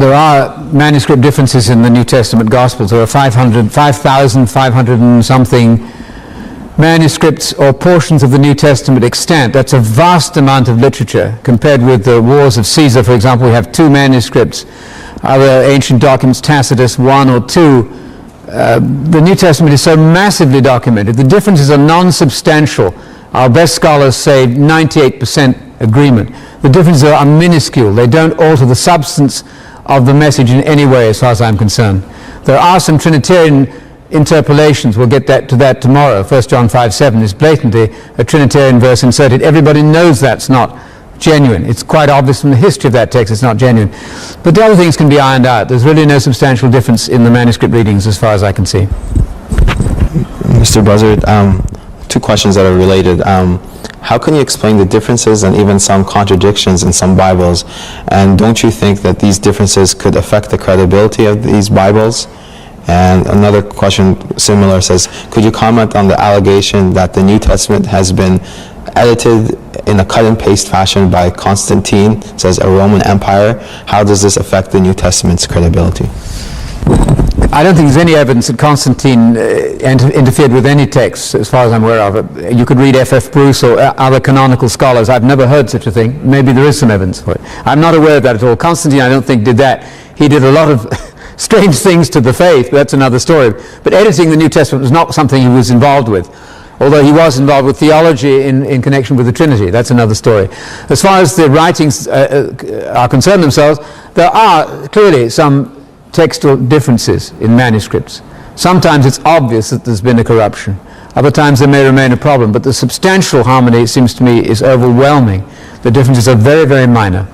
there are manuscript differences in the New Testament Gospels. There are 5,500 and something manuscripts or portions of the New Testament extant. That's a vast amount of literature. Compared with the Wars of Caesar, for example, we have 2 manuscripts. Other ancient documents, Tacitus, 1 or 2. The New Testament is so massively documented. The differences are non-substantial. Our best scholars say 98% agreement. The differences are minuscule. They don't alter the substance of the message in any way as far as I'm concerned. There are some Trinitarian interpolations. We'll get to that tomorrow. 1 John 5:7 is blatantly a Trinitarian verse inserted. Everybody knows that's not genuine. It's quite obvious from the history of that text it's not genuine. But the other things can be ironed out. There's really no substantial difference in the manuscript readings as far as I can see. Mr. Buzzard, 2 questions that are related. How can you explain the differences and even some contradictions in some Bibles? And don't you think that these differences could affect the credibility of these Bibles? And another question similar says, could you comment on the allegation that the New Testament has been edited in a cut and paste fashion by Constantine, says a Roman Empire? How does this affect the New Testament's credibility? I don't think there's any evidence that Constantine interfered with any text, as far as I'm aware of it. You could read F.F. Bruce or other canonical scholars. I've never heard such a thing. Maybe there is some evidence for it. I'm not aware of that at all. Constantine, I don't think, did that. He did a lot of strange things to the faith, but that's another story. But editing the New Testament was not something he was involved with, although he was involved with theology in connection with the Trinity. That's another story. As far as the writings are concerned themselves, there are clearly some textual differences in manuscripts. Sometimes it's obvious that there's been a corruption. Other times there may remain a problem, but the substantial harmony, it seems to me, is overwhelming. The differences are very, very minor.